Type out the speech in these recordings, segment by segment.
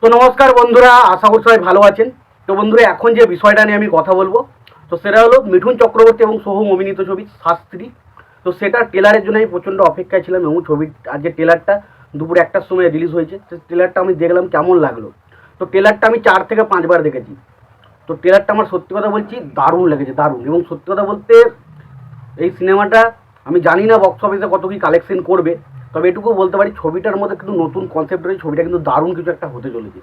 তো নমস্কার বন্ধুরা, আশা করি সবাই ভালো আছেন। তো বন্ধুরা, এখন যে বিষয়টা নিয়ে আমি কথা বলবো, তো সেটা হলো মিঠুন চক্রবর্তী এবং সোহম অভিনীত ছবি শাস্ত্রী। তো সেটা ট্রেলারের জন্য আমি প্রচণ্ড অপেক্ষায় ছিলাম এবং ছবির আজকে ট্রেলারটা দুপুর 1টার সময় রিলিজ হয়েছে। তো ট্রেলারটা আমি দেখলাম, কেমন লাগলো। তো ট্রেলারটা আমি 4 থেকে 5 বার দেখেছি। তো ট্রেলারটা আমার সত্যি কথা বলছি দারুণ লেগেছে, দারুণ। এবং সত্যি কথা বলতে এই সিনেমাটা আমি জানি না বক্স অফিসে কত কি কালেকশন করবে, তবে এটুকু বলতে পারি ছবিটার মধ্যে কিন্তু নতুন কনসেপ্ট রয়েছে। ছবিটা কিন্তু দারুণ কিছু একটা হতে চলেছে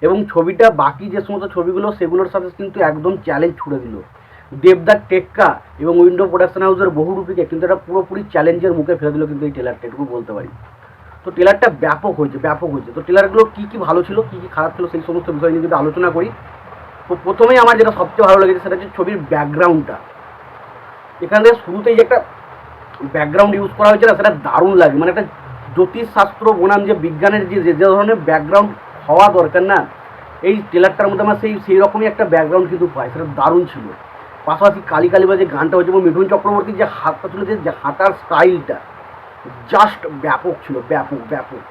এবং ছবিটা বাকি যে সমস্ত ছবিগুলো সেগুলোর সাথে কিন্তু একদম চ্যালেঞ্জ ছুড়ে দিল। দেবদার টেক্কা এবং উইন্ডো প্রোডাকশন হাউসের বহুরূপীকে কিন্তু একটা পুরোপুরি চ্যালেঞ্জের মুখে ফেলে দিল কিন্তু এই ট্রেলারটা, এটুকু বলতে পারি। তো ট্রেলারটা ব্যাপক হয়েছে, ব্যাপক হয়েছে। তো ট্রেলারগুলো কী কী ভালো ছিল, কী কী খারাপ ছিল, সেই সমস্ত বিষয় নিয়ে যদি আলোচনা করি, তো প্রথমেই আমার যেটা সবচেয়ে ভালো লেগেছে সেটা হচ্ছে ছবির ব্যাকগ্রাউন্ডটা। এখানে শুরুতেই যে একটা ব্যাকগ্রাউন্ড ইউজ করা হয়েছে না, সেটা দারুণ লাগে। মানে একটা জ্যোতিষশাস্ত্র বনাম যে বিজ্ঞানের যে ধরনের ব্যাকগ্রাউন্ড হওয়া দরকার না, এই ট্রেলারটার মধ্যে আমরা সেই রকমই একটা ব্যাকগ্রাউন্ড কিন্তু পাই, সেটা দারুণ ছিল। পাশাপাশি কালী কালীবা যে গানটা হয়েছে এবং মিঠুন চক্রবর্তীর যে হাতটা ছিল, যে হাঁটার স্টাইলটা জাস্ট ব্যাপক ছিল, ব্যাপক ব্যাপক।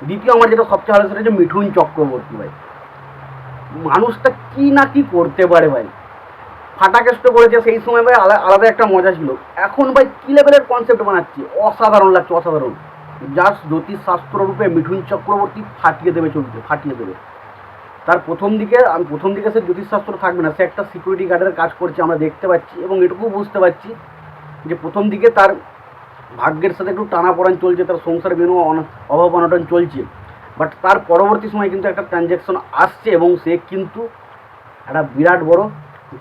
দ্বিতীয় আমার যেটা সবচেয়ে ভালো সেটা হচ্ছে মিঠুন চক্রবর্তী ভাই। মানুষটা কি না কি করতে পারে ভাই। ফাটাকেষ্ট করেছে সেই সময় ভাই, আলাদা একটা মজা ছিল। এখন ভাই কী লেভেলের কনসেপ্ট বানাচ্ছে, অসাধারণ লাগছে, অসাধারণ। জাস্ট জ্যোতিষশাস্ত্র রূপে মিঠুন চক্রবর্তী ফাটিয়ে দেবে ছবিতে, ফাটিয়ে দেবে। তার প্রথম দিকে সে জ্যোতিষশাস্ত্র থাকবে না, সে একটা সিকিউরিটি গার্ডের কাজ করছে আমরা দেখতে পাচ্ছি। এবং এটুকু বুঝতে পারছি যে প্রথম দিকে তার ভাগ্যের সাথে একটু টানাপোড়েন চলছে, তার সংসারে বিভিন্ন অভাব অনটন চলছে। বাট তার পরবর্তী সময় কিন্তু একটা ট্রানজ্যাকশন আসছে এবং সে কিন্তু একটা বিরাট বড়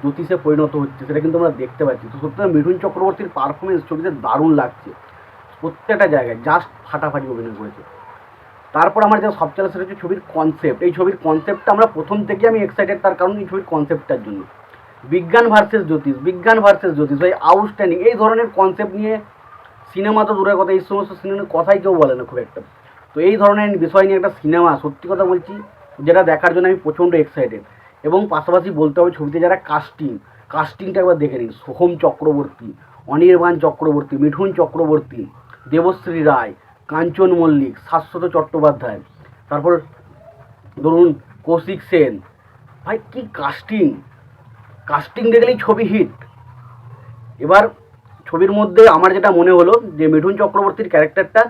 জ্যোতিষে পরিণত হচ্ছে, সেটা কিন্তু আমরা দেখতে পাচ্ছি। তো সত্যি মিঠুন চক্রবর্তীর পারফরমেন্স ছবিতে দারুণ লাগছে, প্রত্যেকটা জায়গায় জাস্ট ফাটাফাটি অভিনয় করেছে। তারপর আমার যা সবচেয়ে সেটা হচ্ছে ছবির কনসেপ্ট। এই ছবির কনসেপ্টটা আমরা প্রথম থেকে আমি এক্সাইটেড, তার কারণ এই ছবির কনসেপ্টটার জন্য। বিজ্ঞান ভার্সেস জ্যোতিষ ভাই আউটস্ট্যান্ডিং। এই ধরনের কনসেপ্ট নিয়ে সিনেমা তো দূরের কথা, এই সমস্ত সিনেমার কথাই কেউ বলে না খুব একটা। তো এই ধরনের বিষয় নিয়ে একটা সিনেমা, সত্যি কথা বলছি, যেটা দেখার জন্য আমি প্রচণ্ড এক্সাইটেড। এবং পাশাপাশি বলতে হবে ছবিতে যারা কাস্টিংটা একবার দেখে নিন। সোহম চক্রবর্তী, অনির্বাণ চক্রবর্তী, মিঠুন চক্রবর্তী, দেবশ্রী রায়, কাঞ্চন মল্লিক, শাশ্বত চট্টোপাধ্যায়, তারপর ধরুন কৌশিক সেন। ভাই কি কাস্টিং দেখলেই ছবি হিট। এবার ছবির মধ্যে আমার যেটা মনে হলো যে মিঠুন চক্রবর্তীর ক্যারেক্টারটা,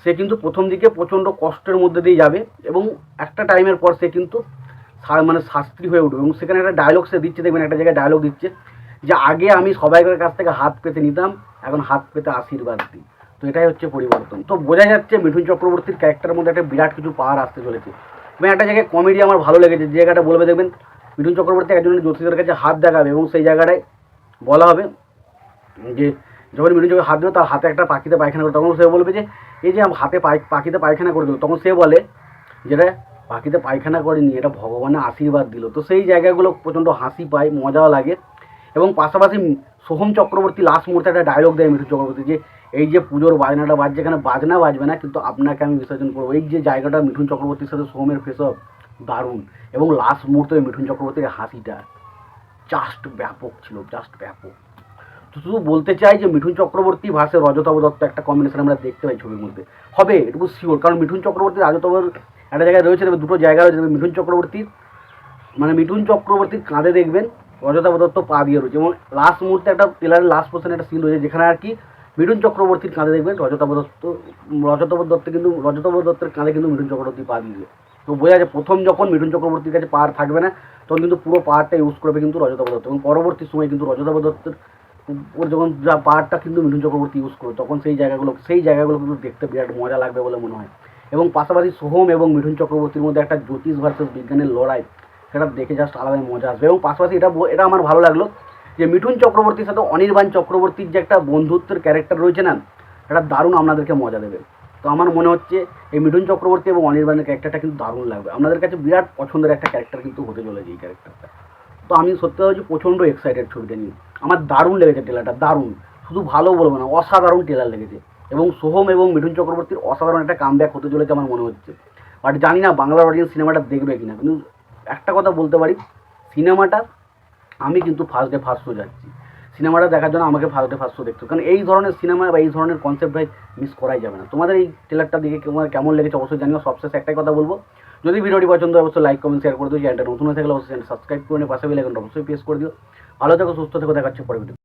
সে কিন্তু প্রথম দিকে প্রচণ্ড কষ্টের মধ্যে দিয়ে যাবে এবং একটা টাইমের পর সে কিন্তু মানে শাস্ত্রী হয়ে উঠবে। এবং সেখানে একটা ডায়লগ সে দিচ্ছে, দেখবেন একটা জায়গায় ডায়লগ দিচ্ছে যে আগে আমি সবাইকার কাছ থেকে হাত পেতে নিতাম, এখন হাত পেতে আশীর্বাদ দিই। তো এটাই হচ্ছে পরিবর্তন। তো বোঝা যাচ্ছে মিঠুন চক্রবর্তীর ক্যারেক্টারের মধ্যে একটা বিরাট কিছু পাওয়ার আসতে চলেছে। এবং একটা জায়গায় কমেডি আমার ভালো লেগেছে, যে জায়গাটা বলবে দেখবেন মিঠুন চক্রবর্তী একজন জ্যোতিষের কাছে হাত দেখাবে এবং সেই জায়গাটায় বলা হবে যে যখন মিঠুন চক্রবর্তী হাত দেবে তার হাতে একটা পাখিতে পায়খানা করে, তখন সে বলবে যে এই যে হাতে পাখিতে পায়খানা করে দেবো, তখন সে বলে যেটা পাখিতে পায়খানা করেনি, এটা ভগবানের আশীর্বাদ দিল। তো সেই জায়গাগুলো প্রচণ্ড হাসি পায়, মজাও লাগে। এবং পাশাপাশি সোহম চক্রবর্তী লাস্ট মুহূর্তে একটা ডায়লগ দেয় মিঠুন চক্রবর্তী, যে এই যে পুজোর বাজনাটা বাজছে, এখানে বাজনা বাজবে না, কিন্তু আপনাকে আমি বিসর্জন করবো। এই যে জায়গাটা মিঠুন চক্রবর্তীর সাথে সোহমের ফেসঅফ দারুণ। এবং লাস্ট মুহূর্তে মিঠুন চক্রবর্তীর হাসিটা জাস্ট ব্যাপক ছিল, জাস্ট ব্যাপক। তো শুধু বলতে চাই যে মিঠুন চক্রবর্তী ভার্সেস রজতাভ দত্ত একটা কম্বিনেশন আমরা দেখতে পাই ছবির মধ্যে, হবে এটুকু শিওর। কারণ মিঠুন চক্রবর্তী রাজতাভ একটা জায়গায় রয়েছে, তবে দুটো জায়গা রয়েছে। মিঠুন চক্রবর্তীর কাঁধে দেখবেন রজতাভ দত্ত পা দিয়ে রয়েছে। এবং লাস্ট মুহূর্তে একটা ট্রেলারের লাস্ট পোর্শনে একটা সিন রয়েছে যেখানে আর কি মিঠুন চক্রবর্তীর কাঁধে দেখবেন রজতাভ দত্তের কাঁধে কিন্তু মিঠুন চক্রবর্তী পা দিয়ে। তো বোঝা যায় প্রথম যখন মিঠুন চক্রবর্তীর কাছে পাওয়ার থাকবে না, তখন কিন্তু পুরো পাওয়ারটা ইউজ করবে কিন্তু রজতাভ দত্ত। এবং পরবর্তী সময় কিন্তু রজতাভ দত্তের ওর যখন যা পাওয়ারটা কিন্তু মিঠুন চক্রবর্তী ইউজ করবে, তখন সেই জায়গাগুলো কিন্তু দেখতে বিরাট মজা লাগবে বলে মনে হয়। এবং পাশাপাশি সোহম এবং মিঠুন চক্রবর্তীর মধ্যে একটা জ্যোতিষ ভার্সেস বিজ্ঞানের লড়াই, সেটা দেখে জাস্ট আলাদাই মজা আসবে। এবং পাশাপাশি এটা আমার ভালো লাগলো যে মিঠুন চক্রবর্তীর সাথে অনির্বাণ চক্রবর্তীর যে একটা বন্ধুত্বের ক্যারেক্টার রয়েছে না, এটা দারুণ আপনাদেরকে মজা দেবে। তো আমার মনে হচ্ছে এই মিঠুন চক্রবর্তী এবং অনির্বাণের ক্যারেক্টারটা কিন্তু দারুণ লাগবে, আপনাদের কাছে বিরাট পছন্দের একটা ক্যারেক্টার কিন্তু হতে চলেছে এই ক্যারেক্টারটা। তো আমি সত্যি হচ্ছে প্রচণ্ড এক্সাইটেড ছবিটা নিয়ে। আমার দারুণ লেগেছে ট্রেলারটা, দারুণ, শুধু ভালো বলবো না, অসাধারণ ট্রেলার লেগেছে। এবং সোহম এবং মিঠুন চক্রবর্তীর অসাধারণ একটা কামব্যাক হতে চলেছে আমার মনে হচ্ছে। বাট জানি না বাংলার অডিয়েন্স সিনেমাটা দেখবে কিনা, কিন্তু একটা কথা বলতে পারি, সিনেমাটা আমি কিন্তু ফার্স্ট ডে ফার্স্ট শো যাচ্ছি। সিনেমাটা দেখার জন্য আমাকে ফার্স্ট ডে ফার্স্ট শো দেখতে, কারণ এই ধরনের সিনেমা বা এই ধরনের কনসেপ্ট ভাই মিস করাই যাবে না। তোমাদের এই ট্রেলারটা দেখে তোমার কেমন লেগেছে অবশ্যই জানিও। সবশেষে একটাই কথা বলবো, যদি ভিডিওটি পছন্দ হয় অবশ্যই লাইক কমেন্ট শেয়ার করে দিও, চ্যানেলটা নতুন হয়ে থাকলে অবশ্যই সাবস্ক্রাইব করে নিয়ে পাশে বেল আইকনটা অবশ্যই প্রেস করে দিও। ভালো থেকো, সুস্থ থেকো, দেখা হচ্ছে পরে ভিডিও।